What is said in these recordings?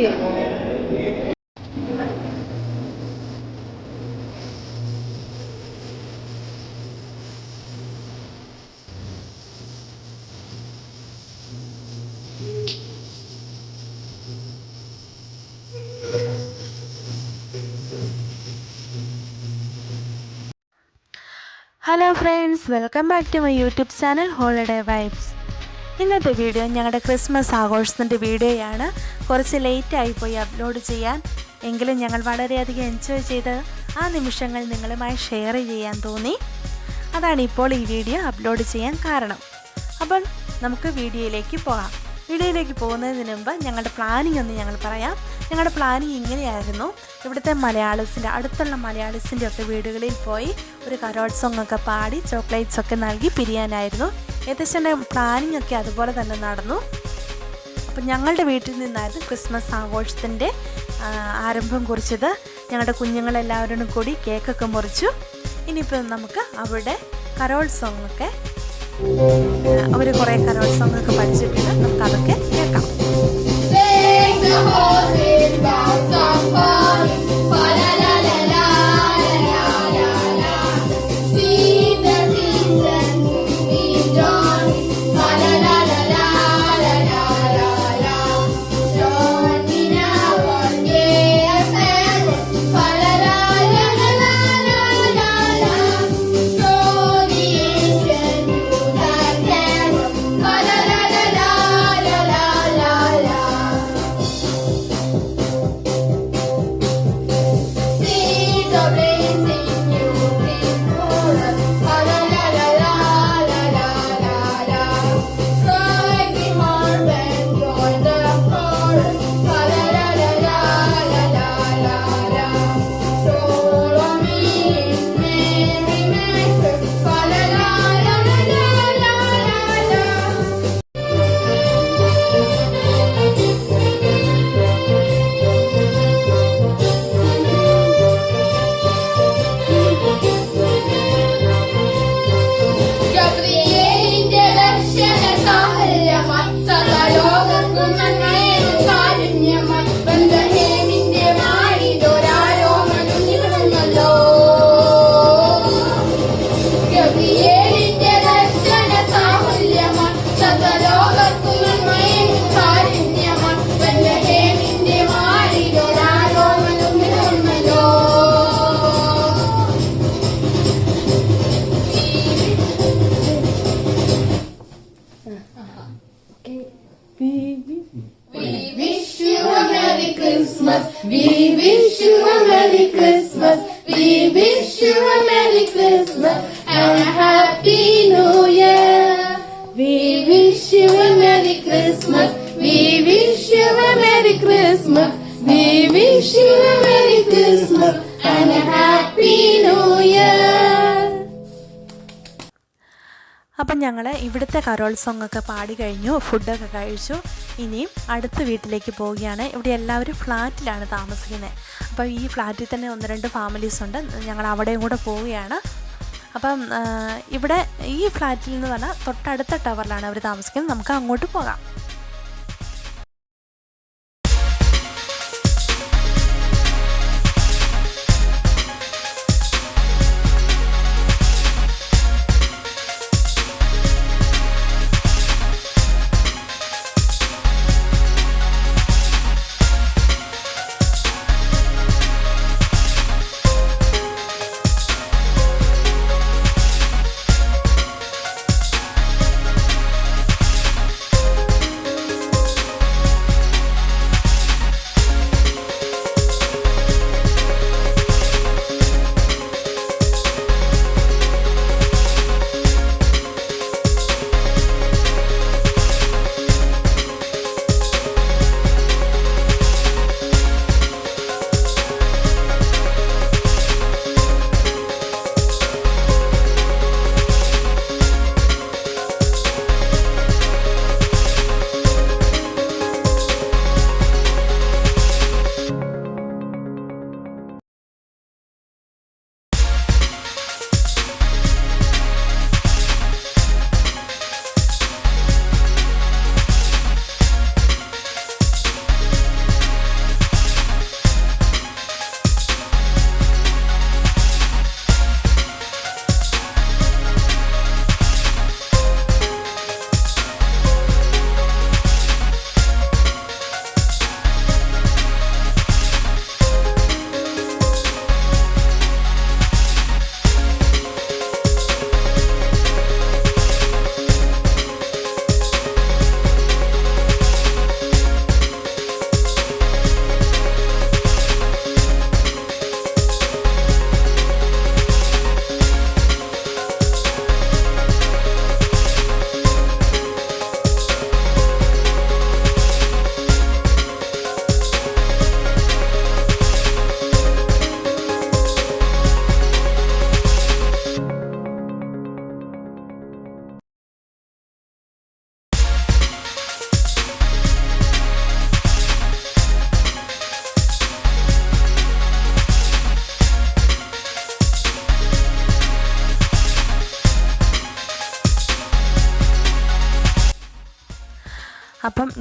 നോക്കി. Hello friends, welcome back to my YouTube channel holiday vibes. ഇന്നത്തെ video ഞങ്ങളുടെ Christmas ആഘോഷത്തിൻ്റെ വീഡിയോയാണ്. കുറച്ച് ലേറ്റായി പോയി അപ്ലോഡ് ചെയ്യാൻ, എങ്കിലും ഞങ്ങൾ വളരെയധികം എൻജോയ് ചെയ്ത് ആ നിമിഷങ്ങൾ നിങ്ങളുമായി ഷെയർ ചെയ്യാൻ തോന്നി. അതാണ് ഇപ്പോൾ ഈ വീഡിയോ അപ്ലോഡ് ചെയ്യാൻ കാരണം. അപ്പം നമുക്ക് വീഡിയോയിലേക്ക് പോകാം. വീഡിയോയിലേക്ക് പോകുന്നതിന് മുമ്പ് ഞങ്ങളുടെ പ്ലാനിങ് ഒന്ന് ഞങ്ങൾ പറയാം. ഞങ്ങളുടെ പ്ലാനിങ് ഇങ്ങനെയായിരുന്നു. ഇവിടുത്തെ അടുത്തുള്ള മലയാളീസിൻ്റെ ഒക്കെ വീടുകളിൽ പോയി ഒരു കരോൾ സോങ് ഒക്കെ പാടി ചോക്ലേറ്റ്സ് ഒക്കെ നൽകി പിരിയാനായിരുന്നു. ഏകദേശം പ്ലാനിങ് ഒക്കെ അതുപോലെ തന്നെ നടന്നു. അപ്പം ഞങ്ങളുടെ വീട്ടിൽ നിന്നായിരുന്നു ക്രിസ്മസ് ആഘോഷത്തിൻ്റെ ആരംഭം കുറിച്ചത്. ഞങ്ങളുടെ കുഞ്ഞുങ്ങളെല്ലാവരും കൂടി കേക്കൊക്കെ മുറിച്ചു. ഇനിയിപ്പോൾ നമുക്ക് അവരുടെ കരോൾ സോങ് ഒക്കെ അവർ കുറേ കരോൾ സോങ് ഒക്കെ പഠിച്ചിട്ടുണ്ട്. നമുക്കതൊക്കെ കേൾക്കാം. We wish you a Merry Christmas. We wish you a Merry Christmas and a Happy New Year. We wish you a Merry Christmas. We wish you a Merry Christmas. We wish you a Merry Christmas and a Happy New Year. അപ്പം ഞങ്ങൾ ഇവിടുത്തെ Carol song ഒക്കെ പാടി കഴിഞ്ഞു, ഫുഡൊക്കെ കഴിച്ചു. ഇനിയും അടുത്ത വീട്ടിലേക്ക് പോവുകയാണ്. ഇവിടെ എല്ലാവരും ഫ്ലാറ്റിലാണ് താമസിക്കുന്നത്. അപ്പോൾ ഈ ഫ്ലാറ്റിൽ തന്നെ 1-2 ഫാമിലീസ് ഉണ്ട്. ഞങ്ങൾ അവിടെയും കൂടെ പോവുകയാണ്. അപ്പം ഇവിടെ ഈ ഫ്ലാറ്റിൽ നിന്ന് പറഞ്ഞാൽ തൊട്ടടുത്ത ടവറിലാണ് അവർ താമസിക്കുന്നത്. നമുക്ക് അങ്ങോട്ട് പോകാം.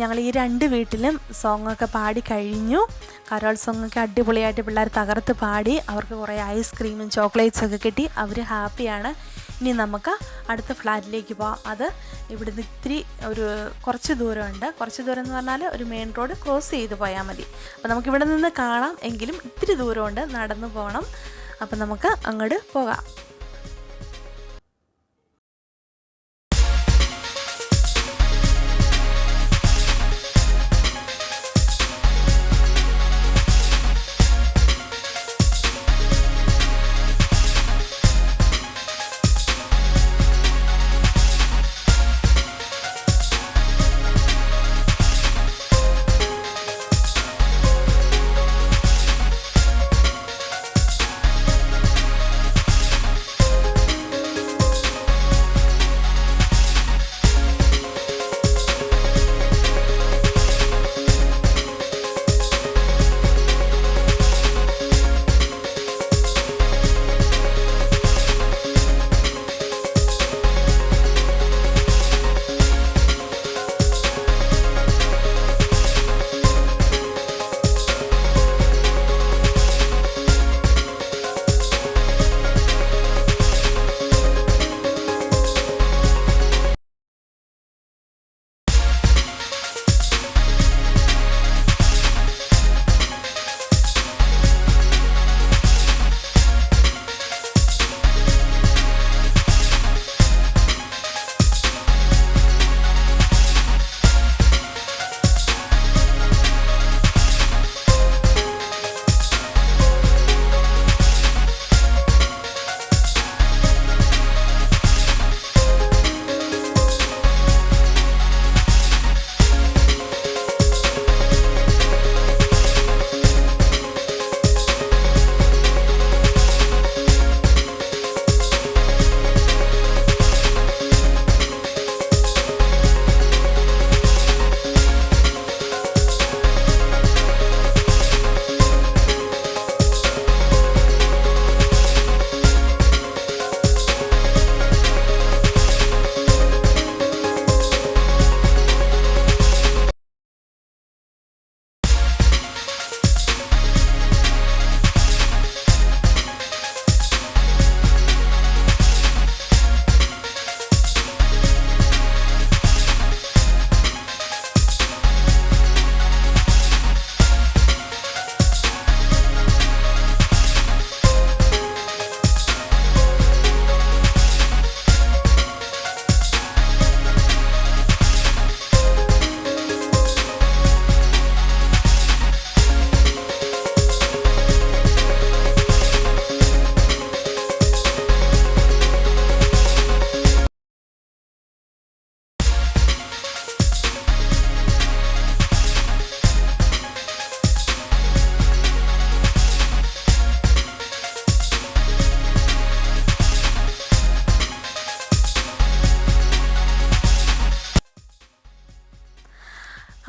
ഞങ്ങൾ ഈ 2 വീട്ടിലും സോങ്ങൊക്കെ പാടി കഴിഞ്ഞു. കരോൾ സോങ്ങൊക്കെ അടിപൊളിയായിട്ട് പിള്ളേർ തകർത്ത് പാടി. അവർക്ക് കുറേ ഐസ്ക്രീമും ചോക്ലേറ്റ്സൊക്കെ കിട്ടി. അവർ ഹാപ്പിയാണ്. ഇനി നമുക്ക് അടുത്ത ഫ്ലാറ്റിലേക്ക് പോകാം. അത് ഇവിടുന്ന് ഇത്തിരി കുറച്ച് ദൂരമുണ്ട്. കുറച്ച് ദൂരം എന്ന് പറഞ്ഞാൽ ഒരു മെയിൻ റോഡ് ക്രോസ് ചെയ്ത് പോയാൽ മതി. അപ്പോൾ നമുക്കിവിടെ നിന്ന് കാണാം, എങ്കിലും ഇത്തിരി ദൂരമുണ്ട്, നടന്നു പോകണം. അപ്പോൾ നമുക്ക് അങ്ങോട്ട് പോകാം.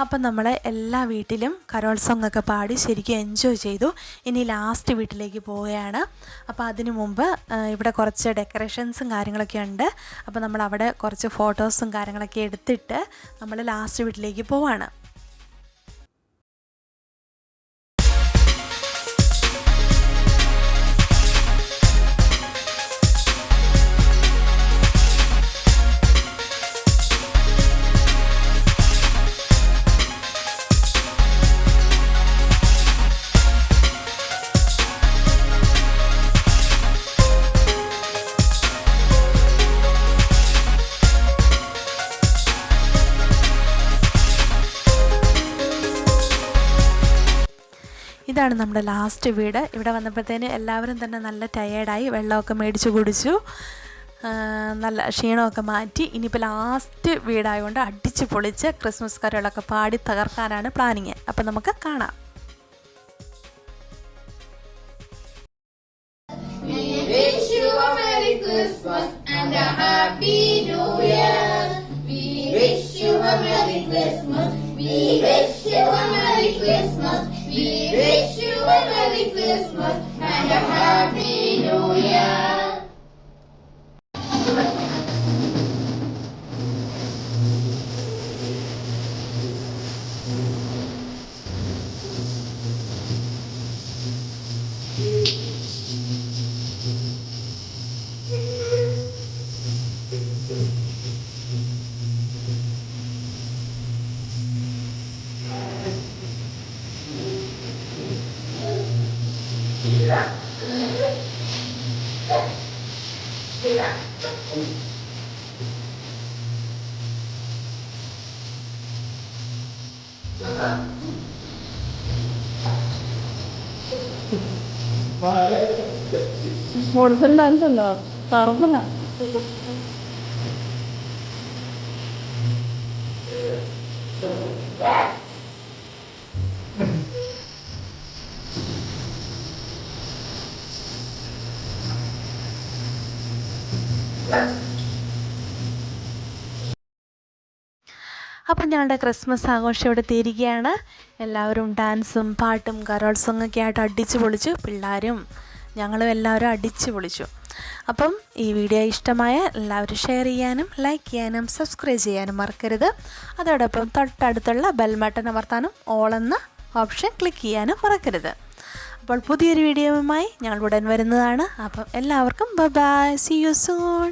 അപ്പം നമ്മൾ എല്ലാ വീട്ടിലും കരോൾ സോങ് ഒക്കെ പാടി ശരിക്കും എൻജോയ് ചെയ്തു. ഇനി ലാസ്റ്റ് വീട്ടിലേക്ക് പോവുകയാണ്. അപ്പോൾ അതിനു മുമ്പ് ഇവിടെ കുറച്ച് ഡെക്കറേഷൻസും കാര്യങ്ങളൊക്കെ ഉണ്ട്. അപ്പോൾ നമ്മൾ അവിടെ കുറച്ച് ഫോട്ടോസും കാര്യങ്ങളൊക്കെ എടുത്തിട്ട് നമ്മൾ ലാസ്റ്റ് വീട്ടിലേക്ക് പോവുകയാണ്. ഇതാണ് നമ്മുടെ ലാസ്റ്റ് വീട്. ഇവിടെ വന്നപ്പോഴത്തേന് എല്ലാവരും തന്നെ നല്ല ടയേർഡായി, വെള്ളമൊക്കെ മേടിച്ച് കുടിച്ചു, നല്ല ക്ഷീണമൊക്കെ മാറ്റി. ഇനിയിപ്പോൾ ലാസ്റ്റ് വീടായതുകൊണ്ട് അടിച്ച് പൊളിച്ച് ക്രിസ്മസ് കരോളൊക്കെ പാടി തകർക്കാനാണ് പ്ലാനിങ്. അപ്പം നമുക്ക് കാണാം. We wish you a Merry Christmas and a Happy New Year. We wish you a Merry Christmas. We wish you a Merry Christmas. We wish you a Merry Christmas and a Happy New Year. Model dance ഉണ്ടോ? തുറന്ന അപ്പം ഞങ്ങളുടെ Christmas ആഘോഷം ഇവിടെ തീരുകയാണ്. എല്ലാവരും ഡാൻസും പാട്ടും കരോൾ സോങ്ങൊക്കെ ആയിട്ട് അടിച്ചു പൊളിച്ചു. പിള്ളേരും ഞങ്ങളും എല്ലാവരും അടിച്ചു പൊളിച്ചു. അപ്പം ഈ വീഡിയോ ഇഷ്ടമായ എല്ലാവരും ഷെയർ ചെയ്യാനും ലൈക്ക് ചെയ്യാനും സബ്സ്ക്രൈബ് ചെയ്യാനും മറക്കരുത്. അതോടൊപ്പം തൊട്ടടുത്തുള്ള ബെൽ ബട്ടൺ അമർത്താനും ഓൾ എന്ന ഓപ്ഷൻ ക്ലിക്ക് ചെയ്യാനും മറക്കരുത്. അപ്പോൾ പുതിയൊരു വീഡിയോയുമായി ഞങ്ങൾ ഉടൻ വരുന്നതാണ്. അപ്പം എല്ലാവർക്കും bye bye, see you soon.